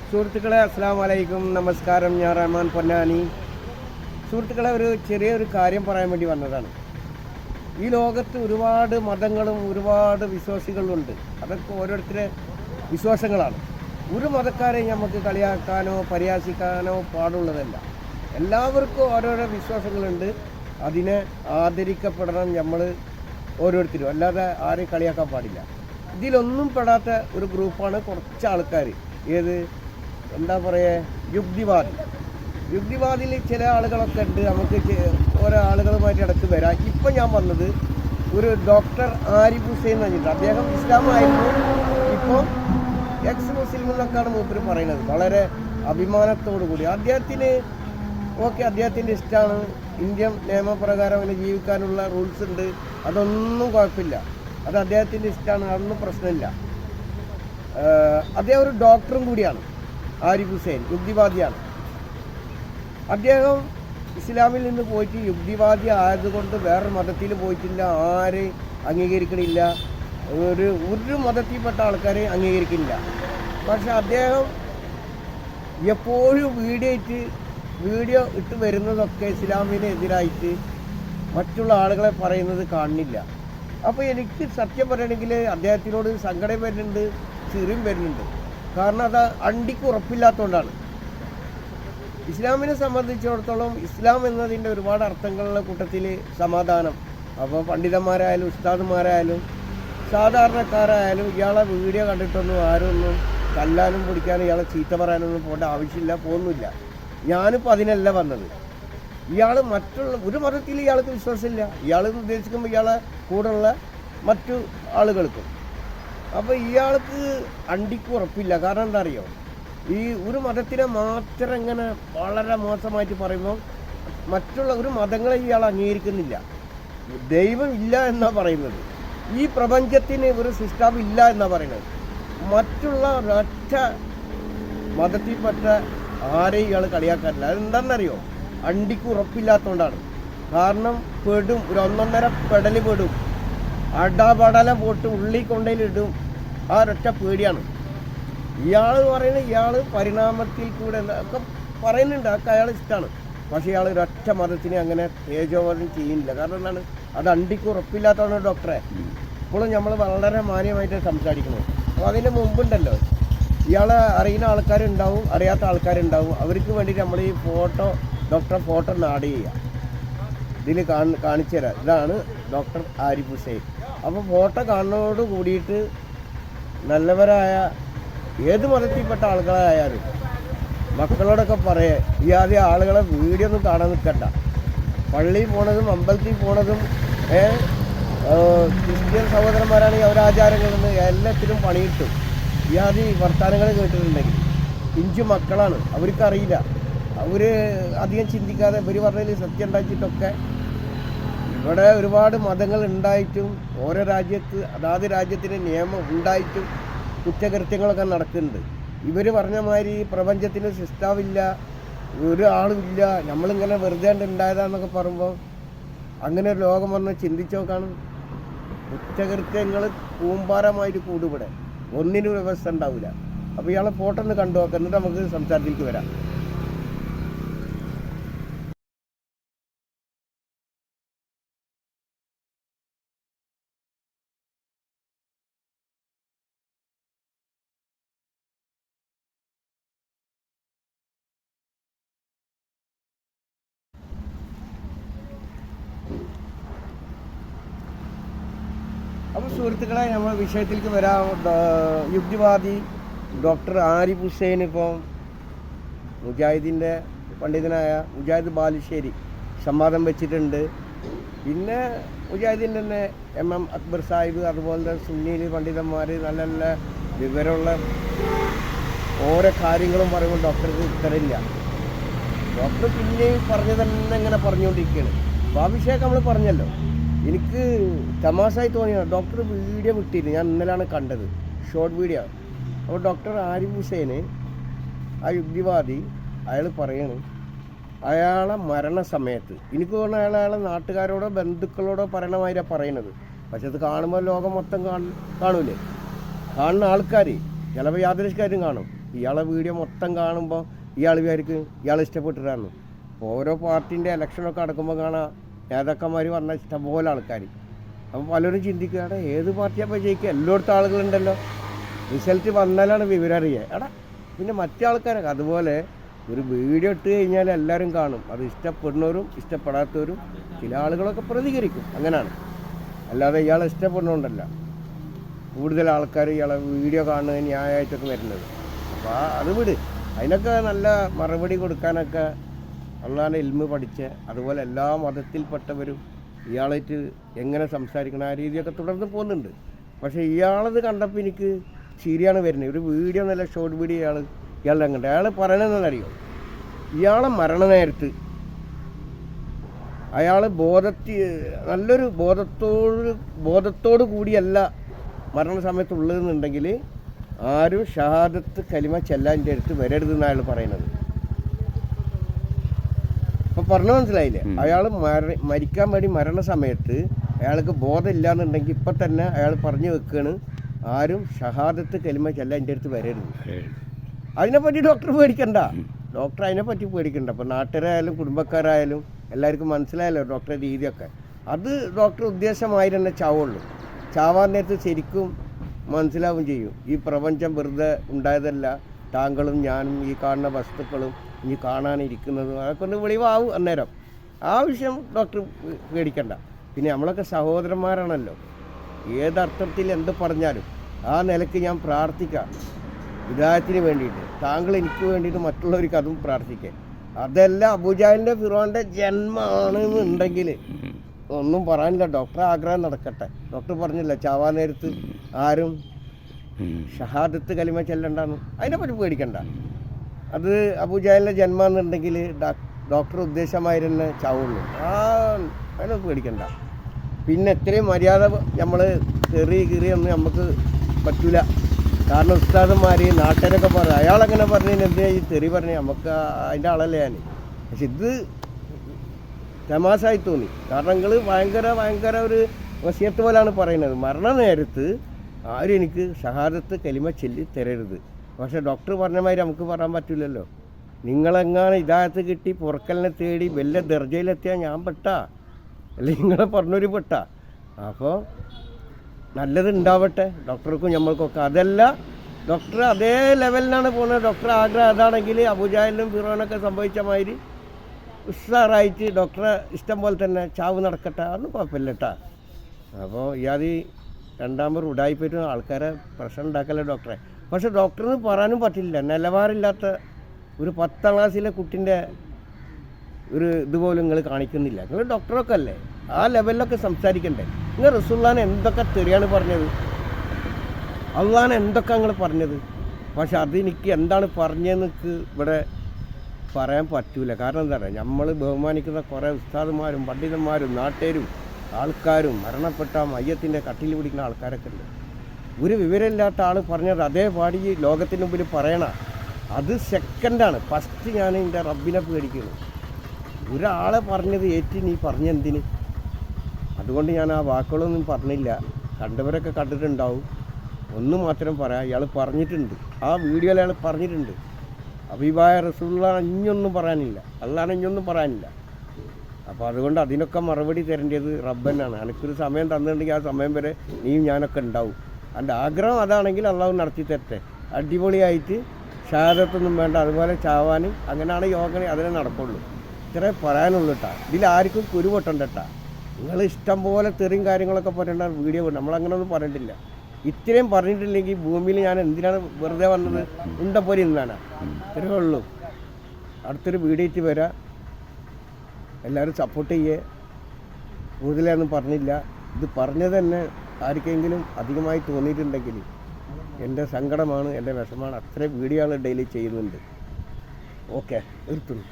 സുഹൃത്തുക്കളെ അസ്സലാമു അലൈക്കും, നമസ്കാരം. ഞാൻ റഹ്മാൻ പൊന്നാനി. സുഹൃത്തുക്കളെ, ചെറിയൊരു കാര്യം പറയാൻ വേണ്ടി വന്നതാണ്. ഈ ലോകത്ത് ഒരുപാട് മതങ്ങളും ഒരുപാട് വിശ്വാസികളുണ്ട്. അതൊക്കെ ഓരോരുത്തരുടെ വിശ്വാസങ്ങളാണ്. ഒരു മതക്കാരെയും നമുക്ക് കളിയാക്കാനോ പരിഹാസിക്കാനോ പാടുള്ളതല്ല. എല്ലാവർക്കും ഓരോരോ വിശ്വാസങ്ങളുണ്ട്. അതിനെ ആദരിക്കപ്പെടണം നമ്മൾ ഓരോരുത്തരും, അല്ലാതെ ആരെയും കളിയാക്കാൻ പാടില്ല. ഇതിലൊന്നും പെടാത്ത ഒരു ഗ്രൂപ്പാണ് കുറച്ച് ആൾക്കാർ. എന്താ പറയുക, യുക്തിവാദിയിൽ ചില ആളുകളൊക്കെ ഉണ്ട്. നമുക്ക് ഓരോ ആളുകളുമായിട്ട് ഇടയ്ക്ക് വരാം. ഇപ്പം ഞാൻ വന്നത് ഒരു ഡോക്ടർ ആരിഫ് ഹുസൈൻ എന്ന് പറഞ്ഞിട്ട്, അദ്ദേഹം ഇസ്ലാമായിരുന്നു, ഇപ്പോൾ എക്സ് മുസ്ലിം എന്നൊക്കെയാണ് മൂപ്പര് പറയുന്നത്. വളരെ അഭിമാനത്തോടു കൂടി അദ്ദേഹത്തിൻ്റെ ഇഷ്ടമാണ്. ഇന്ത്യൻ നിയമപ്രകാരം അങ്ങനെ ജീവിക്കാനുള്ള റൂൾസ് ഉണ്ട്, അതൊന്നും കുഴപ്പമില്ല. അത് അദ്ദേഹത്തിൻ്റെ ഇഷ്ടമാണ്, അതൊന്നും പ്രശ്നമില്ല. അദ്ദേഹം ഒരു ഡോക്ടറും കൂടിയാണ്. ആരിഫ് ഹുസൈൻ യുക്തിവാദിയാണ്. അദ്ദേഹം ഇസ്ലാമിൽ നിന്ന് പോയിട്ട് യുക്തിവാദി ആയതുകൊണ്ട് വേറെ മതത്തിൽ പോയിട്ടില്ല, ആരെയും അംഗീകരിക്കണില്ല, ഒരു മതത്തിൽപ്പെട്ട ആൾക്കാരെ അംഗീകരിക്കില്ല. പക്ഷെ അദ്ദേഹം എപ്പോഴും വീഡിയോ ഇട്ട് വരുന്നതൊക്കെ ഇസ്ലാമിനെതിരായിട്ട് മറ്റുള്ള ആളുകളെ പറയുന്നത് കാണുന്നില്ല. അപ്പോൾ എനിക്ക് സത്യം പറയണമെങ്കിൽ അദ്ദേഹത്തിനോട് സങ്കടം വരുന്നുണ്ട്, ചിരിയും വരുന്നുണ്ട്. കാരണം അത് അണ്ടിക്ക് ഉറപ്പില്ലാത്തതുകൊണ്ടാണ്. ഇസ്ലാമിനെ സംബന്ധിച്ചിടത്തോളം ഇസ്ലാം എന്നതിൻ്റെ ഒരുപാട് അർത്ഥങ്ങളുടെ കൂട്ടത്തിൽ സമാധാനം. അപ്പോൾ പണ്ഡിതന്മാരായാലും ഉസ്താദുമാരായാലും സാധാരണക്കാരായാലും ഇയാളെ വീഡിയോ കണ്ടിട്ടൊന്നും ആരൊന്നും തല്ലാനും പിടിക്കാനും ഇയാളെ ചീത്ത പറയാനൊന്നും പോകേണ്ട ആവശ്യമില്ല, പോകുന്നില്ല. ഞാനിപ്പോൾ അതിനല്ല വന്നത്. ഇയാൾ മറ്റുള്ള ഒരു മതത്തിൽ ഇയാൾക്ക് വിശ്വാസമില്ല. ഇയാൾ ഉദ്ദേശിക്കുമ്പോൾ ഇയാളെ കൂടെയുള്ള മറ്റു ആളുകൾക്കും. അപ്പോൾ ഇയാൾക്ക് അണ്ടിക്ക് ഉറപ്പില്ല. കാരണം എന്താ അറിയോ, ഈ ഒരു മതത്തിനെ മാത്രം ഇങ്ങനെ വളരെ മോശമായിട്ട് പറയുമ്പോൾ മറ്റുള്ള ഒരു മതങ്ങളെ ഇയാൾ അംഗീകരിക്കുന്നില്ല. ദൈവം ഇല്ല എന്നാണ് പറയുന്നത്. ഈ പ്രപഞ്ചത്തിന് ഒരു സിസ്റ്റം ഇല്ല എന്നാണ് പറയുന്നത്. മറ്റുള്ള ഒരൊറ്റ മതത്തിൽപ്പെട്ട ആരെയും ഇയാൾ കളിയാക്കാറില്ല. അതെന്താണെന്നറിയോ, അണ്ടിക്ക് ഉറപ്പില്ലാത്തതുകൊണ്ടാണ്. കാരണം പെടും, ഒരു 1.5 പെടൽ പെടും, അടപടല പോട്ട് ഉള്ളി കൊണ്ടയിലിടും. ആ ഒരൊറ്റ പേടിയാണ്. ഇയാൾ പറയുന്നത് ഇയാൾ പരിണാമത്തിൽ കൂടെ ഒക്കെ പറയുന്നുണ്ട്, അതൊക്കെ അയാൾ ഇഷ്ടമാണ്. പക്ഷേ ഇയാൾ ഒരൊറ്റ മതത്തിനെ അങ്ങനെ തേജോവധം ചെയ്യുന്നില്ല. കാരണം എന്താണ്, അത് അണ്ടിക്ക് ഉറപ്പില്ലാത്തതാണ് ഡോക്ടറെ. ഇപ്പോഴും നമ്മൾ വളരെ മാന്യമായിട്ട് സംസാരിക്കുന്നത്. അപ്പോൾ അതിന് മുമ്പുണ്ടല്ലോ, ഇയാളെ അറിയുന്ന ആൾക്കാരുണ്ടാവും, അറിയാത്ത ആൾക്കാരുണ്ടാവും. അവർക്ക് വേണ്ടിയിട്ട് നമ്മൾ ഈ ഡോക്ടറെ ഫോട്ടോ ആഡ് ചെയ്യുക. ഇതിൽ കാണിച്ചു തരാം. ഇതാണ് ഡോക്ടർ ആരിഫ് ഹുസൈൻ. അപ്പോൾ ഫോട്ടോ കാണുന്നതോട് കൂടിയിട്ട് നല്ലവരായ ഏത് മതത്തിൽപ്പെട്ട ആളുകളായാലും മക്കളോടൊക്കെ പറയുക, ഈ ആദ്യം ആളുകളെ വീഡിയോ ഒന്നും കാണാൻ നിൽക്കണ്ട. പള്ളിയിൽ പോണതും അമ്പലത്തിൽ പോണതും ക്രിസ്ത്യൻ സഹോദരന്മാരാണെങ്കിൽ അവരാചാരങ്ങളെന്ന് എല്ലാത്തിലും പണി കിട്ടും. ഈ ആദ്യം വർത്തമാനങ്ങൾ കേട്ടിട്ടുണ്ടെങ്കിൽ പിഞ്ചു മക്കളാണ്, അവർക്കറിയില്ല. അവർ അധികം ചിന്തിക്കാതെ ഇവർ പറഞ്ഞതിൽ സത്യം ഉണ്ടാക്കിയിട്ടൊക്കെ. ഇവിടെ ഒരുപാട് മതങ്ങൾ ഉണ്ടായിട്ടും ഓരോ രാജ്യത്ത് അതാത് രാജ്യത്തിന് നിയമം ഉണ്ടായിട്ടും കുറ്റകൃത്യങ്ങളൊക്കെ നടക്കുന്നുണ്ട്. ഇവർ പറഞ്ഞ മാതിരി പ്രപഞ്ചത്തിന് സിസ്റ്റാവില്ല, ഒരാളുമില്ല, നമ്മളിങ്ങനെ വെറുതെ ഉണ്ടായതാന്നൊക്കെ പറയുമ്പോൾ അങ്ങനെ ഒരു ലോകം വന്ന് ചിന്തിച്ചു നോക്കാണ്. കുറ്റകൃത്യങ്ങൾ കൂമ്പാരമായിട്ട് കൂടുവിടെ, ഒന്നിനും വ്യവസ്ഥ ഉണ്ടാവില്ല. അപ്പോൾ ഇയാളെ ഫോട്ടോ ഒന്ന് കണ്ടു നോക്കാം, എന്നിട്ട് നമുക്ക് സംസാരത്തിലേക്ക് വരാം. അപ്പോൾ സുഹൃത്തുക്കളെ, നമ്മൾ വിഷയത്തിലേക്ക് വരാം. യുക്തിവാദി ഡോക്ടർ ആരിഫ് ഹുസൈൻ ഇപ്പം മുജാഹിദിൻ്റെ പണ്ഡിതനായ മുജാഹിദ് ബാലുശ്ശേരി സംവാദം വെച്ചിട്ടുണ്ട്. പിന്നെ മുജാഹിദിൻ്റെ തന്നെ MM അക്ബർ സാഹിബ്, അതുപോലെ സുന്നീൽ പണ്ഡിതന്മാർ, നല്ല നല്ല വിവരമുള്ള ഓരോ കാര്യങ്ങളും പറയുമ്പോൾ ഡോക്ടർക്ക് ഉത്തരമില്ല. ഡോക്ടർ പിന്നെയും പറഞ്ഞു തന്നെ ഇങ്ങനെ പറഞ്ഞുകൊണ്ടിരിക്കുകയാണ്. അപ്പോൾ ആ വിഷയമൊക്കെ നമ്മൾ പറഞ്ഞല്ലോ. എനിക്ക് തമാശയായി തോന്നിയാണ്. ഡോക്ടർ വീഡിയോ വിട്ടിരുന്നു, ഞാൻ ഇന്നലെയാണ് കണ്ടത്, ഷോർട്ട് വീഡിയോ. അപ്പോൾ ഡോക്ടർ ആരിഫ് ഹുസൈന്, ആ യുക്തിവാദി, അയാൾ പറയണം അയാളെ മരണസമയത്ത്, എനിക്ക് തോന്നുന്നു അയാളെ നാട്ടുകാരോടോ ബന്ധുക്കളോടോ പറയണമാതിരിയാണ് പറയണത്. പക്ഷെ അത് കാണുമ്പോൾ ലോകം മൊത്തം കാണൂലേ, കാണുന്ന ആൾക്കാർ ചിലപ്പോൾ യാദൃശ്ചികമായിട്ടും കാണും. ഇയാളെ വീഡിയോ മൊത്തം കാണുമ്പോൾ ഇയാൾ വിചാരിക്കും ഇയാൾ ഇഷ്ടപ്പെട്ടിട്ടാണ്. ഓരോ പാർട്ടിൻ്റെ ഇലക്ഷനൊക്കെ നടക്കുമ്പോൾ കാണാം നേതാക്കന്മാർ പറഞ്ഞ ഇഷ്ടംപോലെ ആൾക്കാർ. അപ്പോൾ പലരും ചിന്തിക്കുകയാണ് ഏത് പാർട്ടിയാണ് ജയിക്കുക, എല്ലായിടത്തും ആളുകളുണ്ടല്ലോ, റിസൾട്ട് വന്നാലാണ് വിവരം അറിയുക. എടാ പിന്നെ മറ്റേ ആൾക്കാരൊക്കെ അതുപോലെ ഒരു വീഡിയോ ഇട്ട് കഴിഞ്ഞാൽ എല്ലാവരും കാണും. അത് ഇഷ്ടപ്പെടുന്നവരും ഇഷ്ടപ്പെടാത്തവരും ചില ആളുകളൊക്കെ പ്രതികരിക്കും. അങ്ങനെയാണ്, അല്ലാതെ ഇയാളെ ഇഷ്ടപ്പെടുന്നതുകൊണ്ടല്ല കൂടുതൽ ആൾക്കാർ ഇയാളെ വീഡിയോ കാണുന്നത് ന്യായമായിട്ടൊക്കെ വരുന്നത്. അപ്പോൾ അത് വിട്, അതിനൊക്കെ നല്ല മറുപടി കൊടുക്കാനൊക്കെ അള്ളാഹുവിൻ്റെ ഇൽമ് പഠിച്ച് അതുപോലെ എല്ലാ മതത്തിൽപ്പെട്ടവരും ഇയാളായിട്ട് എങ്ങനെ സംസാരിക്കണം ആ രീതിയൊക്കെ തുടർന്ന് പോകുന്നുണ്ട്. പക്ഷേ ഇയാളത് കണ്ടപ്പോൾ എനിക്ക് ശരിയാണ് വരുന്നത്. ഒരു വീഡിയോ നല്ല ഷോർട്ട് വീഡിയോ ഇയാളുടെ അങ്ങോട്ട് അയാൾ പറയണമെന്നറിയോ, ഇയാളെ മരണനേരത്ത് അയാൾ നല്ലൊരു ബോധത്തോടു കൂടിയല്ല മരണസമയത്തുള്ളതെന്നുണ്ടെങ്കിൽ ആരും ഷഹാദത്ത് കലിമ ചെല്ലാൻ്റെ അടുത്ത് വരരുതെന്ന് അയാൾ പറയുന്നത്. അപ്പോൾ പറഞ്ഞു മനസ്സിലായില്ലേ? അയാൾ മരിക്കാൻ വേണ്ടി മരണസമയത്ത് അയാൾക്ക് ബോധമില്ല എന്നുണ്ടെങ്കിൽ ഇപ്പം തന്നെ അയാൾ പറഞ്ഞു വെക്കുകയാണ് ആരും ഷഹാദത്ത് കലിമ ചെല്ലാൻ്റെ അടുത്ത് വരരുത്. അതിനെപ്പറ്റി ഡോക്ടർ പേടിക്കണ്ട, ഡോക്ടർ അതിനെപ്പറ്റി പേടിക്കണ്ട. അപ്പോൾ നാട്ടുകാരായാലും കുടുംബക്കാരായാലും എല്ലാവർക്കും മനസ്സിലായല്ലോ ഡോക്ടറുടെ രീതിയൊക്കെ. അത് ഡോക്ടർ ഉദ്ദേശമായി തന്നെ ചാവുള്ളൂ. ചാവാൻ നേരത്ത് ശരിക്കും മനസ്സിലാവും ചെയ്യും ഈ പ്രപഞ്ചം വെറുതെ ഉണ്ടായതല്ല, താങ്കളും ഞാനും ഈ കാണുന്ന വസ്തുക്കളും ഇനി കാണാനിരിക്കുന്നതും അതൊക്കെ ഒന്ന് വെളിവാവും അന്നേരം. ആ വിഷയം ഡോക്ടർ പേടിക്കണ്ട. പിന്നെ നമ്മളൊക്കെ സഹോദരന്മാരാണല്ലോ, ഏതർത്ഥത്തിൽ എന്ത് പറഞ്ഞാലും ആ നിലയ്ക്ക് ഞാൻ പ്രാർത്ഥിക്കാം ഹിദായത്തിന് വേണ്ടിയിട്ട്. താങ്കൾ എനിക്ക് വേണ്ടിയിട്ട് മറ്റുള്ളവർക്ക് അതും പ്രാർത്ഥിക്കാം. അതല്ല അബൂജഹലിൻ്റെ ഫിറോൻ്റെ ജന്മമാണെന്നുണ്ടെങ്കിൽ ഒന്നും പറയാനില്ല, ഡോക്ടറെ ആഗ്രഹം നടക്കട്ടെ. ഡോക്ടർ പറഞ്ഞില്ല ചാവാൻ നേരത്ത് ആരും ഷഹാദത്ത് കലിമ ചെല്ലണ്ടാന്ന്, അതിനെപ്പറ്റി പേടിക്കണ്ട. അത് അബൂജഹലിൻ്റെ ജന്മമെന്നുണ്ടെങ്കിൽ ഡോക്ടർ ഉദ്ദേശമായി തന്നെ ചാവുള്ളൂ. അതിനൊക്കെ പേടിക്കണ്ട. പിന്നെ ഇത്രയും മര്യാദ നമ്മൾ കീറിയൊന്നും നമുക്ക് പറ്റൂല. കാരണം ഉസ്താദന്മാർ നാട്ടുകാരൊക്കെ പറയും അയാളങ്ങനെ പറഞ്ഞതിന് എന്തിനാ ഈ തെറി പറഞ്ഞ്, നമുക്ക് അതിൻ്റെ ആളല്ലേ ഞാൻ. പക്ഷെ ഇത് തമാശായി തോന്നി. കാരണം നിങ്ങൾ ഭയങ്കര ഒരു വസിയത്ത് പോലാണ് പറയുന്നത്. മരണനേരത്ത് ആരും എനിക്ക് ഷഹാദത്ത് കലിമ ചൊല്ലി തരരുത്. പക്ഷേ ഡോക്ടർ പറഞ്ഞ മാതിരി നമുക്ക് പറയാൻ പറ്റില്ലല്ലോ. നിങ്ങളെങ്ങാനും ഹിദായത്ത് കിട്ടി പുറക്കലിനെ തേടി വലിയ ദർജയിലെത്തിയാൽ ഞാൻ പെട്ടാ, അല്ലെങ്കിൽ നിങ്ങളെ പറഞ്ഞൊരു പെട്ടാ. അപ്പോൾ നല്ലത് ഉണ്ടാവട്ടെ ഡോക്ടർക്കും നമ്മൾക്കൊക്കെ. അതല്ല ഡോക്ടർ അതേ ലെവലിനാണ് പോകുന്നത്. ഡോക്ടർ ആഗ്രഹം അതാണെങ്കിൽ അബൂജഹലിനും ഫിറോനൊക്കെ സംഭവിച്ച മാതിരി ഉഷാറായിട്ട് ഡോക്ടറെ ഇഷ്ടം പോലെ തന്നെ ചാവ് നടക്കട്ടെ, അതൊന്നും കുഴപ്പമില്ല കേട്ടാ. അപ്പോൾ ഇയാതി രണ്ടാമത് ഉടായിപ്പോയിട്ട് ആൾക്കാരെ പ്രശ്നം ഉണ്ടാക്കല്ലേ ഡോക്ടറെ. പക്ഷെ ഡോക്ടറിന് പറയാനും പറ്റില്ല, നിലവാരമില്ലാത്ത ഒരു 10ാം ക്ലാസ്സിലെ കുട്ടിൻ്റെ ഒരു ഇതുപോലും നിങ്ങൾ കാണിക്കുന്നില്ല. നിങ്ങൾ ഡോക്ടറൊക്കെ അല്ലേ, ആ ലെവലിലൊക്കെ സംസാരിക്കണ്ടേ. നിങ്ങൾ റസൂലുള്ളാഹിനെ എന്തൊക്കെ തെറിയാണ് പറഞ്ഞത്, അള്ളാഹിനെ എന്തൊക്കെ നിങ്ങൾ പറഞ്ഞത്. പക്ഷെ അതെനിക്ക് എന്താണ് പറഞ്ഞതെന്ന് ഇവിടെ പറയാൻ പറ്റൂല. കാരണം എന്താ പറയുക, നമ്മൾ ബഹുമാനിക്കുന്ന കുറേ ഉസ്താദുമാരും പണ്ഡിതന്മാരും നാട്ടുകാരും ആൾക്കാരും മരണപ്പെട്ട മയ്യത്തിൻ്റെ കട്ടിൽ പിടിക്കുന്ന ആൾക്കാരൊക്കെ ഉണ്ട്. ഒരു വിവരമില്ലാത്ത ആൾ പറഞ്ഞത് അതേ പാടി ലോകത്തിന് മുമ്പിൽ പറയണ, അത് സെക്കൻഡാണ്. ഫസ്റ്റ് ഞാൻ എൻ്റെ റബ്ബിനെ പേടിക്കുന്നു. ഒരാളെ പറഞ്ഞത് ഏറ്റി നീ പറഞ്ഞെന്തിന്? അതുകൊണ്ട് ഞാൻ ആ വാക്കുകളൊന്നും പറഞ്ഞില്ല. കണ്ടവരൊക്കെ കണ്ടിട്ടുണ്ടാവും. ഒന്ന് മാത്രം പറയാം, ഇയാൾ പറഞ്ഞിട്ടുണ്ട്, ആ വീഡിയോയിൽ അയാൾ പറഞ്ഞിട്ടുണ്ട് ഹബീബായ റസൂലുള്ളാഹി ഇനിയൊന്നും പറയാനില്ല, അല്ലാതെ ഇനിയൊന്നും പറയാനില്ല. അപ്പോൾ അതുകൊണ്ട് അതിനൊക്കെ മറുപടി തരേണ്ടത് റബ്ബനാണ്. എനിക്കൊരു സമയം തന്നിട്ടുണ്ടെങ്കിൽ ആ സമയം വരെ നീയും ഞാനൊക്കെ ഉണ്ടാവും. എൻ്റെ ആഗ്രഹം അതാണെങ്കിൽ അള്ളാഹു നടത്തി തരട്ടെ. അടിപൊളിയായിട്ട് ഷഹാദത്തൊന്നും വേണ്ട, അതുപോലെ ചാവാൻ അങ്ങനെയാണ് യോഗ, അതിനെ നടക്കുള്ളൂ. ഇത്രേ പറയാനുള്ളൂ കേട്ടാ. ഇതിലാർക്കും കുരുപൊട്ടണ്ട കേട്ടാ. നിങ്ങൾ ഇഷ്ടം പോലെ തെറിയും കാര്യങ്ങളൊക്കെ പറയേണ്ട വീഡിയോ ഉണ്ട്, നമ്മളങ്ങനെയൊന്നും പറഞ്ഞിട്ടില്ല. ഇത്രയും പറഞ്ഞിട്ടില്ലെങ്കിൽ ഭൂമിയിൽ ഞാൻ എന്തിനാണ് വെറുതെ വന്നത്, ഉണ്ടപ്പോലെ ഇന്നാണ്. ഇത്രയേ ഉള്ളൂ. അടുത്തൊരു വീഡിയോ വരാം. എല്ലാവരും സപ്പോർട്ട് ചെയ്യേ. കൂടുതലൊന്നും പറഞ്ഞില്ല. ഇത് പറഞ്ഞത് തന്നെ ആർക്കെങ്കിലും അധികമായി തോന്നിയിട്ടുണ്ടെങ്കിൽ എൻ്റെ സങ്കടമാണ്, എൻ്റെ വിഷമാണ്. അത്രയും വീഡിയോകൾ ഡെയിലി ചെയ്യുന്നുണ്ട്. ഓക്കെ, നിർത്തുന്നു.